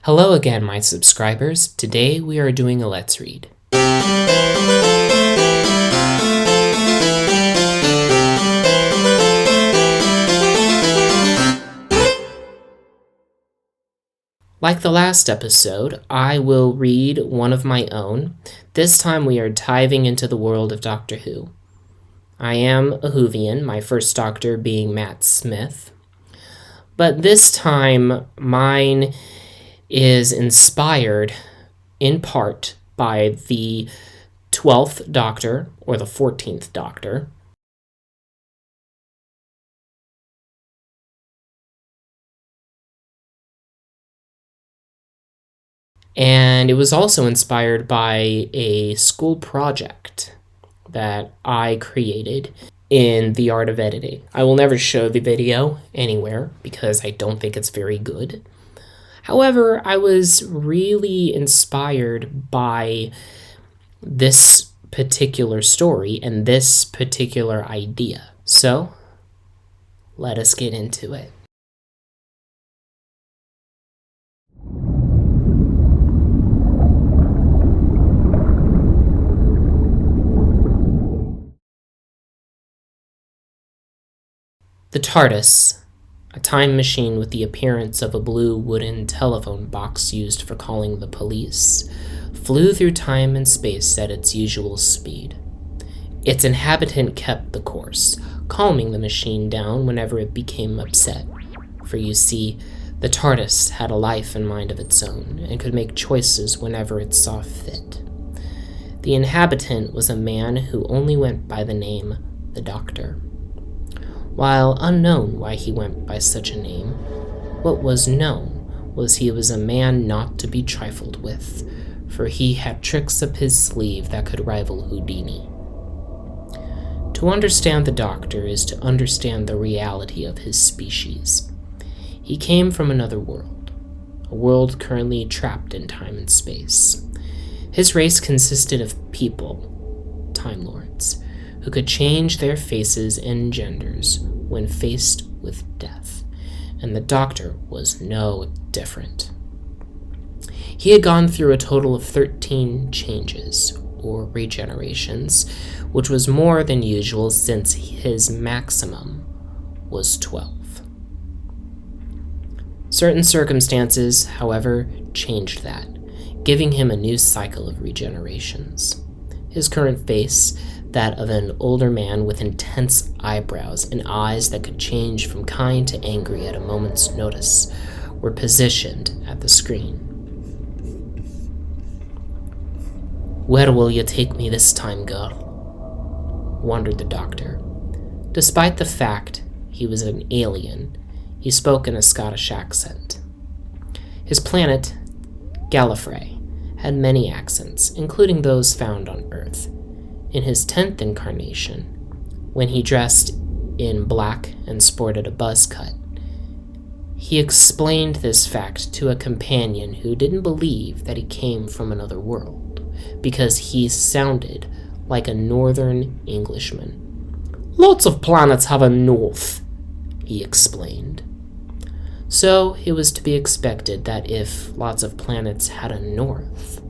Hello again, my subscribers. Today we are doing a Let's Read. Like the last episode, I will read one of my own. This time we are diving into the world of Doctor Who. I am a Whovian, my first Doctor being Matt Smith. But this time, mine is inspired in part by the 12th Doctor, or the 14th Doctor. And it was also inspired by a school project that I created in the art of editing. I will never show the video anywhere because I don't think it's very good. However, I was really inspired by this particular story and this particular idea. So, let us get into it. The TARDIS, a time machine with the appearance of a blue wooden telephone box used for calling the police, flew through time and space at its usual speed. Its inhabitant kept the course, calming the machine down whenever it became upset. For you see, the TARDIS had a life and mind of its own, and could make choices whenever it saw fit. The inhabitant was a man who only went by the name the Doctor. While unknown why he went by such a name, what was known was he was a man not to be trifled with, for he had tricks up his sleeve that could rival Houdini. To understand the Doctor is to understand the reality of his species. He came from another world, a world currently trapped in time and space. His race consisted of people, Time Lords, who could change their faces and genders when faced with death, and the Doctor was no different. He had gone through a total of 13 changes, or regenerations, which was more than usual since his maximum was 12. Certain circumstances, however, changed that, giving him a new cycle of regenerations. His current face, that of an older man with intense eyebrows and eyes that could change from kind to angry at a moment's notice, were positioned at the screen. "Where will you take me this time, girl?" wondered the Doctor. Despite the fact he was an alien, he spoke in a Scottish accent. His planet, Gallifrey, had many accents, including those found on Earth. In his 10th incarnation, when he dressed in black and sported a buzz cut, he explained this fact to a companion who didn't believe that he came from another world, because he sounded like a northern Englishman. "Lots of planets have a north," he explained. So it was to be expected that if lots of planets had a north,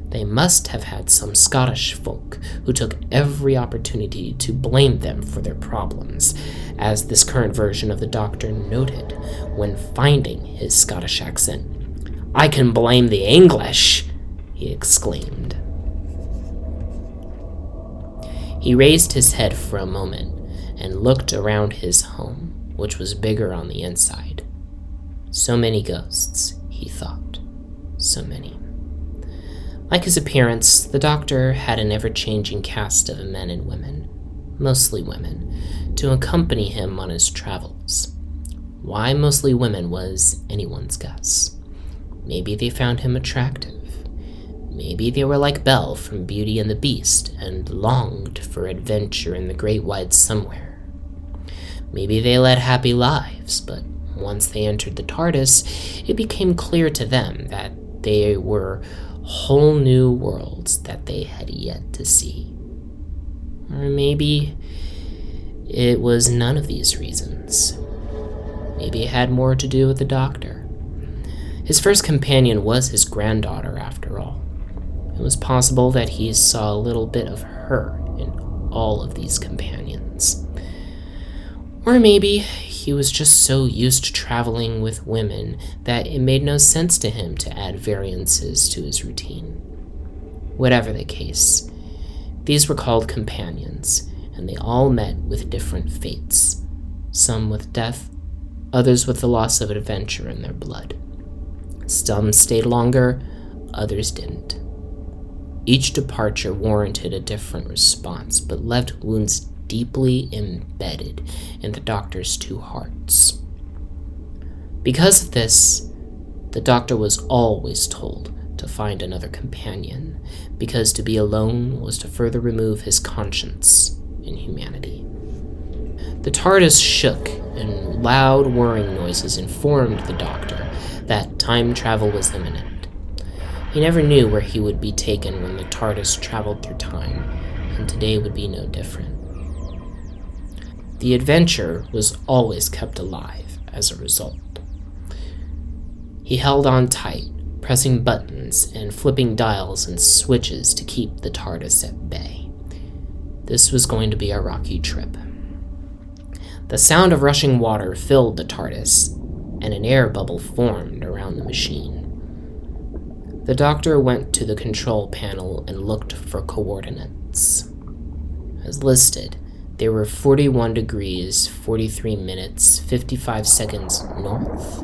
they must have had some Scottish folk who took every opportunity to blame them for their problems, as this current version of the Doctor noted when finding his Scottish accent. "I can blame the English," he exclaimed. He raised his head for a moment and looked around his home, which was bigger on the inside. So many ghosts, he thought. So many. Like his appearance, the Doctor had an ever-changing cast of men and women, mostly women, to accompany him on his travels. Why mostly women was anyone's guess. Maybe they found him attractive. Maybe they were like Belle from Beauty and the Beast and longed for adventure in the great wide somewhere. Maybe they led happy lives, but once they entered the TARDIS, it became clear to them that they were whole new worlds that they had yet to see. Or maybe it was none of these reasons. Maybe it had more to do with the Doctor. His first companion was his granddaughter, after all. It was possible that he saw a little bit of her in all of these companions. Or maybe he was just so used to traveling with women that it made no sense to him to add variances to his routine. Whatever the case, these were called companions, and they all met with different fates, some with death, others with the loss of adventure in their blood. Some stayed longer, others didn't. Each departure warranted a different response, but left wounds deeply embedded in the doctor's two hearts. Because of this, the doctor was always told to find another companion, because to be alone was to further remove his conscience in humanity. The TARDIS shook, and loud whirring noises informed the doctor that time travel was imminent. He never knew where he would be taken when the TARDIS traveled through time, and today would be no different. The adventure was always kept alive as a result. He held on tight, pressing buttons and flipping dials and switches to keep the TARDIS at bay. This was going to be a rocky trip. The sound of rushing water filled the TARDIS, and an air bubble formed around the machine. The doctor went to the control panel and looked for coordinates. As listed, they were 41 degrees, 43 minutes, 55 seconds north,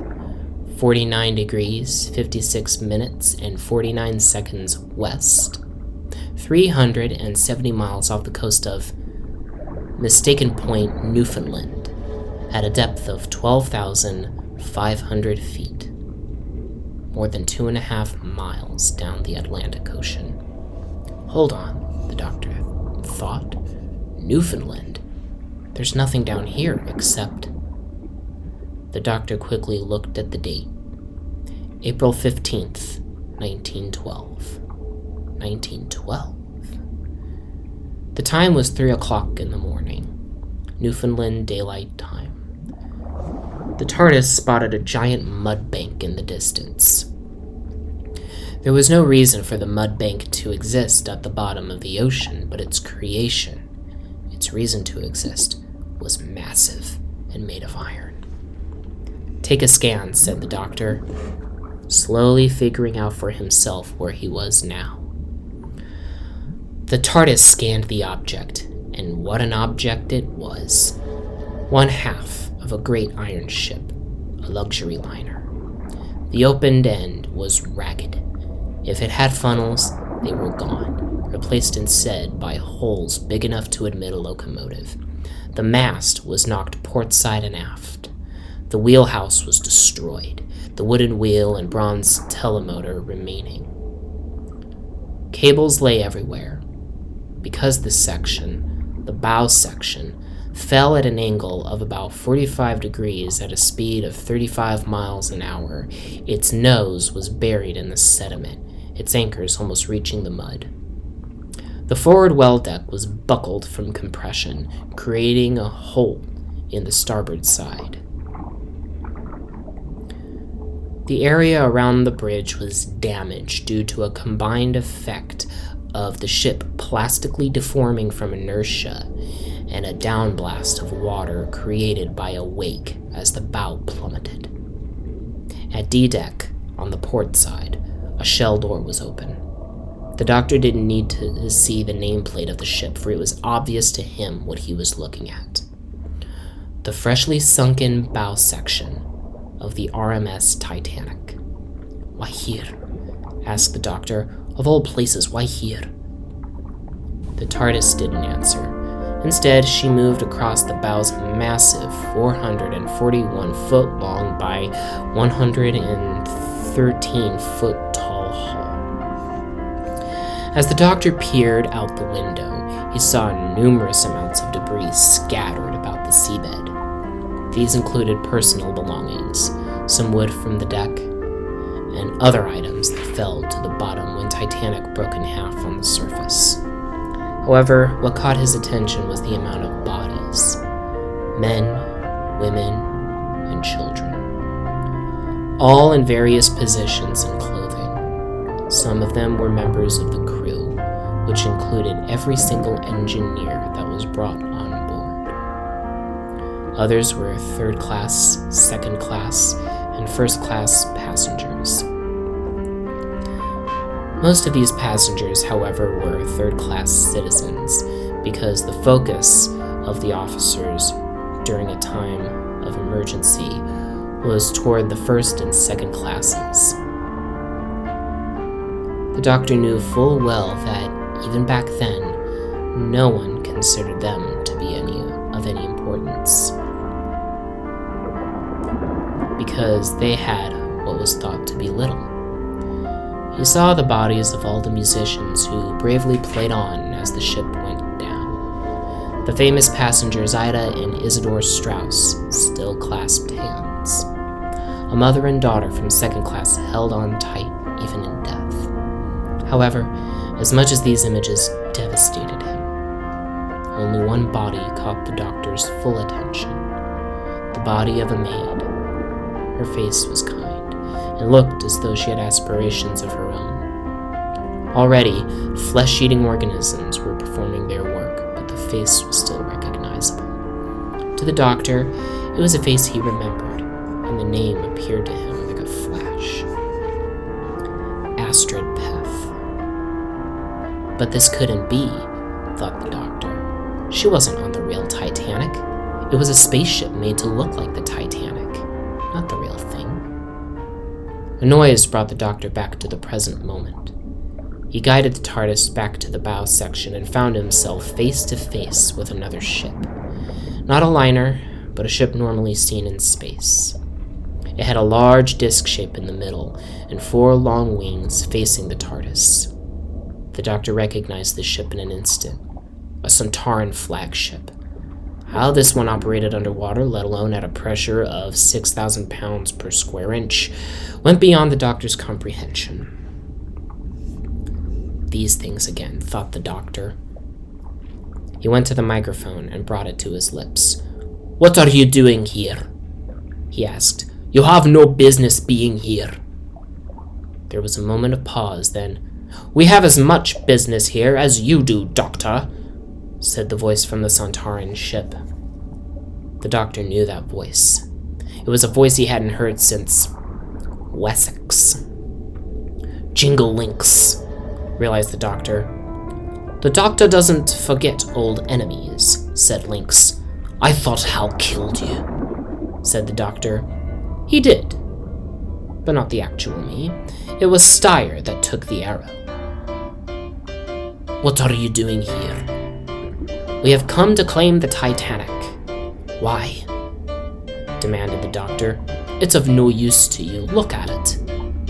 49 degrees, 56 minutes, and 49 seconds west, 370 miles off the coast of Mistaken Point, Newfoundland, at a depth of 12,500 feet, more than 2.5 miles down the Atlantic Ocean. Hold on, the doctor thought. Newfoundland? There's nothing down here except... The doctor quickly looked at the date. April 15th, 1912. 1912? The time was 3 o'clock in the morning, Newfoundland Daylight Time. The TARDIS spotted a giant mud bank in the distance. There was no reason for the mud bank to exist at the bottom of the ocean, but its creation, its reason to exist, was massive and made of iron. "Take a scan," said the doctor, slowly figuring out for himself where he was now. The TARDIS scanned the object, and what an object it was. One half of a great iron ship, a luxury liner. The opened end was ragged. If it had funnels, they were gone, replaced instead by holes big enough to admit a locomotive. The mast was knocked port side and aft. The wheelhouse was destroyed, the wooden wheel and bronze telemotor remaining. Cables lay everywhere. Because this section, the bow section, fell at an angle of about 45 degrees at a speed of 35 miles an hour, its nose was buried in the sediment, its anchors almost reaching the mud. The forward well deck was buckled from compression, creating a hole in the starboard side. The area around the bridge was damaged due to a combined effect of the ship plastically deforming from inertia and a downblast of water created by a wake as the bow plummeted. At D-deck, on the port side, a shell door was open. The doctor didn't need to see the nameplate of the ship, for it was obvious to him what he was looking at. The freshly sunken bow section of the RMS Titanic. "Why here?" asked the doctor. "Of all places, why here?" The TARDIS didn't answer. Instead, she moved across the bow's massive 441-foot long by 113-foot tall hull. As the doctor peered out the window, he saw numerous amounts of debris scattered about the seabed. These included personal belongings, some wood from the deck, and other items that fell to the bottom when Titanic broke in half on the surface. However, what caught his attention was the amount of bodies. Men, women, and children. all in various positions and clothing. Some of them were members of the crew, which included every single engineer that was brought on board. Others were third class, second class, and first class passengers. Most of these passengers, however, were third class citizens because the focus of the officers during a time of emergency was toward the first and second classes. The doctor knew full well that even back then, no one considered them to be of any importance, because they had what was thought to be little. He saw the bodies of all the musicians who bravely played on as the ship went down. The famous passengers Ida and Isidore Strauss still clasped hands. A mother and daughter from second class held on tight even in death. However, as much as these images devastated him, only one body caught the doctor's full attention. The body of a maid. Her face was kind and looked as though she had aspirations of her own. Already, flesh-eating organisms were performing their work, but the face was still recognizable. To the doctor, it was a face he remembered, and the name appeared to him like a flash. Astrid Peth. But this couldn't be, thought the doctor. She wasn't on the real Titanic. It was a spaceship made to look like the Titanic, not the real thing. A noise brought the doctor back to the present moment. He guided the TARDIS back to the bow section and found himself face to face with another ship. Not a liner, but a ship normally seen in space. It had a large disc shape in the middle and 4 long wings facing the TARDIS. The doctor recognized the ship in an instant. A Centauran flagship. How this one operated underwater, let alone at a pressure of 6,000 pounds per square inch, went beyond the doctor's comprehension. These things again, thought the doctor. He went to the microphone and brought it to his lips. "What are you doing here?" he asked. "You have no business being here." There was a moment of pause, then, "We have as much business here as you do, Doctor," said the voice from the Centauran ship. The doctor knew that voice. It was a voice he hadn't heard since Wessex. "Jingle links," realized the doctor. "The doctor doesn't forget old enemies," said Lynx. "I thought Hal killed you," said the doctor. "He did, but not the actual me. It was Steyer that took the arrow." "What are you doing here?" "We have come to claim the Titanic." "Why?" demanded the doctor. "It's of no use to you. Look at it."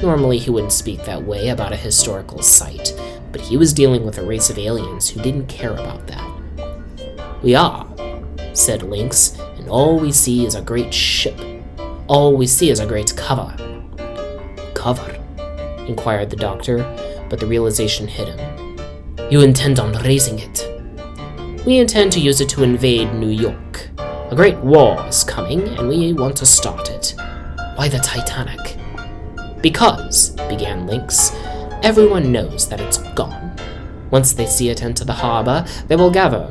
Normally he wouldn't speak that way about a historical site, but he was dealing with a race of aliens who didn't care about that. "We are," said Lynx, "and all we see is a great ship. All we see is a great cover." "Cover?" inquired the doctor, but the realization hit him. "You intend on raising it?" "We intend to use it to invade New York. A great war is coming, and we want to start it." "Why the Titanic?" "Because," began Lynx, "everyone knows that it's gone. Once they see it enter the harbor, they will gather.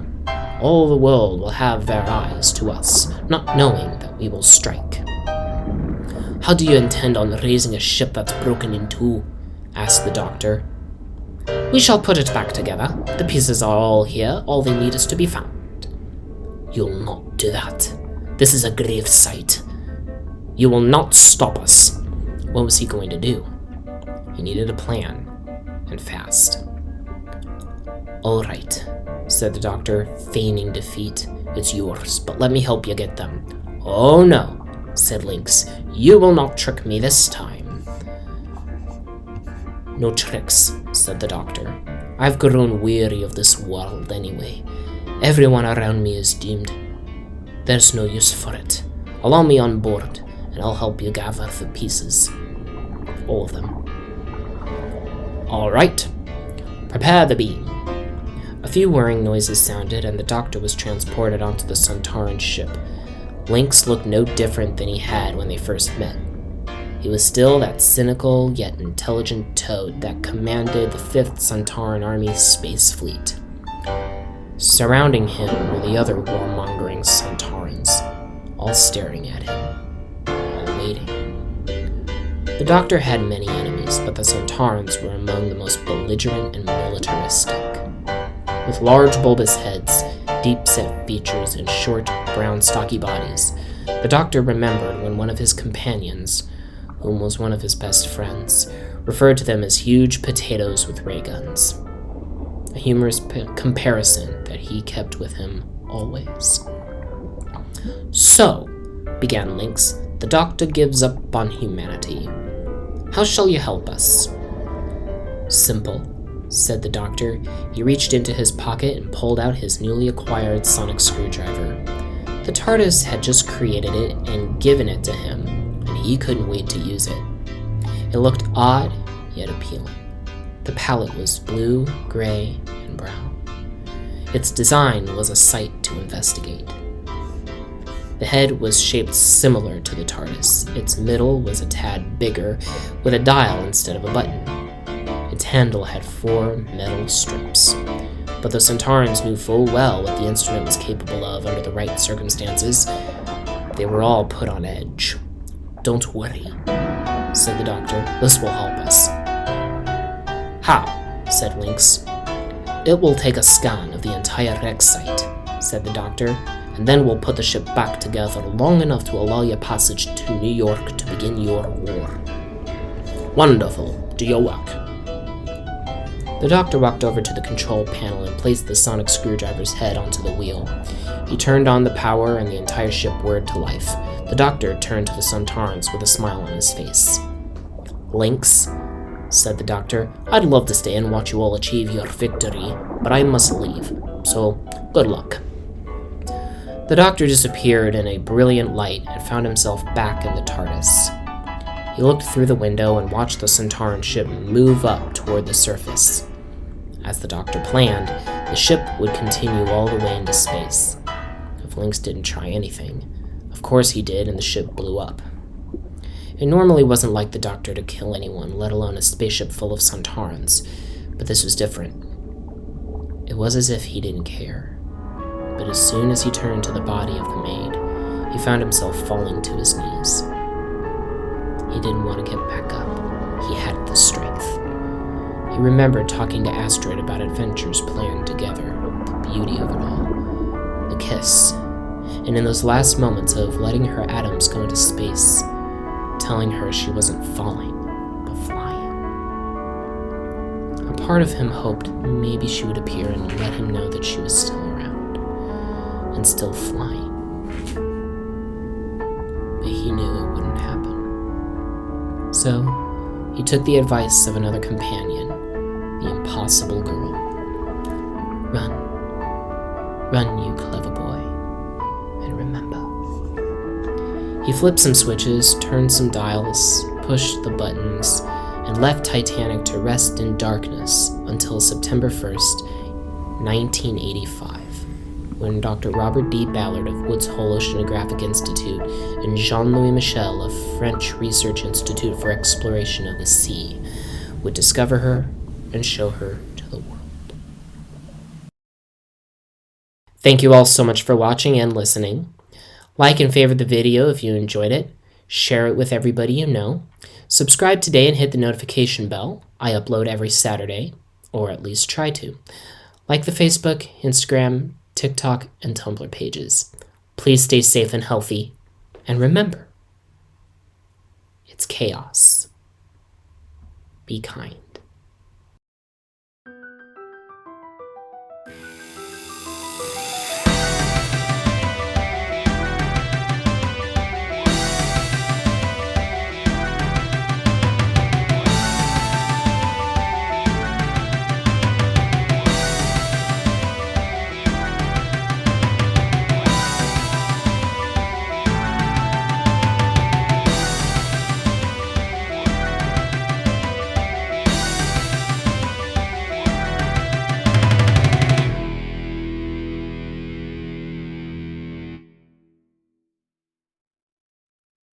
All the world will have their eyes to us, not knowing that we will strike." "How do you intend on raising a ship that's broken in two?" asked the doctor. "We shall put it back together. The pieces are all here. All they need is to be found." "You'll not do that. This is a grave site." "You will not stop us." What was he going to do? He needed a plan, and fast. "All right," said the doctor, feigning defeat. "It's yours, but let me help you get them." "Oh no," said Lynx. "You will not trick me this time." "No tricks," said the doctor. "I've grown weary of this world anyway. Everyone around me is doomed. There's no use for it. Allow me on board, and I'll help you gather the pieces. All of them." "All right. Prepare the beam." A few whirring noises sounded, and the doctor was transported onto the Centauran ship. Lynx looked no different than he had when they first met. He was still that cynical yet intelligent toad that commanded the 5th Centauran Army space fleet. Surrounding him were the other warmongering Centaurans, all staring at him, all waiting. The Doctor had many enemies, but the Centaurans were among the most belligerent and militaristic. With large bulbous heads, deep-set features, and short, brown, stocky bodies, the Doctor remembered when one of his companions, whom was one of his best friends, referred to them as huge potatoes with ray guns. A humorous comparison that he kept with him always. "So," began Lynx, "the Doctor gives up on humanity. How shall you help us?" "Simple," said the Doctor. He reached into his pocket and pulled out his newly acquired sonic screwdriver. The TARDIS had just created it and given it to him, and he couldn't wait to use it. It looked odd, yet appealing. The palette was blue, gray, and brown. Its design was a sight to investigate. The head was shaped similar to the TARDIS. Its middle was a tad bigger, with a dial instead of a button. Its handle had 4 metal strips. But the Centaurans knew full well what the instrument was capable of under the right circumstances. They were all put on edge. "Don't worry," said the Doctor. "This will help us." "How?" said Lynx. "It will take a scan of the entire wreck site," said the Doctor, "and then we'll put the ship back together long enough to allow your passage to New York to begin your war." "Wonderful. Do your work." The Doctor walked over to the control panel and placed the sonic screwdriver's head onto the wheel. He turned on the power and the entire ship whirred to life. The Doctor turned to the Centaurans with a smile on his face. "Lynx," said the Doctor, "I'd love to stay and watch you all achieve your victory, but I must leave, so good luck." The Doctor disappeared in a brilliant light and found himself back in the TARDIS. He looked through the window and watched the Centauran ship move up toward the surface. As the Doctor planned, the ship would continue all the way into space. If Lynx didn't try anything, of course he did, and the ship blew up. It normally wasn't like the Doctor to kill anyone, let alone a spaceship full of Centaurans, but this was different. It was as if he didn't care. But as soon as he turned to the body of the maid, he found himself falling to his knees. He didn't want to get back up. He had the strength. He remembered talking to Astrid about adventures planned together, the beauty of it all, the kiss, and in those last moments of letting her atoms go into space, telling her she wasn't falling, but flying. A part of him hoped maybe she would appear and let him know that she was still around, and still flying. But he knew it wouldn't happen. So, he took the advice of another companion, the impossible girl. "Run. Run, you clever boy. And remember." He flipped some switches, turned some dials, pushed the buttons, and left Titanic to rest in darkness until September 1st, 1985, when Dr. Robert D. Ballard of Woods Hole Oceanographic Institute and Jean-Louis Michel of French Research Institute for Exploration of the Sea would discover her and show her to the world. Thank you all so much for watching and listening. Like and favorite the video if you enjoyed it. Share it with everybody you know. Subscribe today and hit the notification bell. I upload every Saturday, or at least try to. Like the Facebook, Instagram, TikTok, and Tumblr pages. Please stay safe and healthy. And remember, it's chaos. Be kind.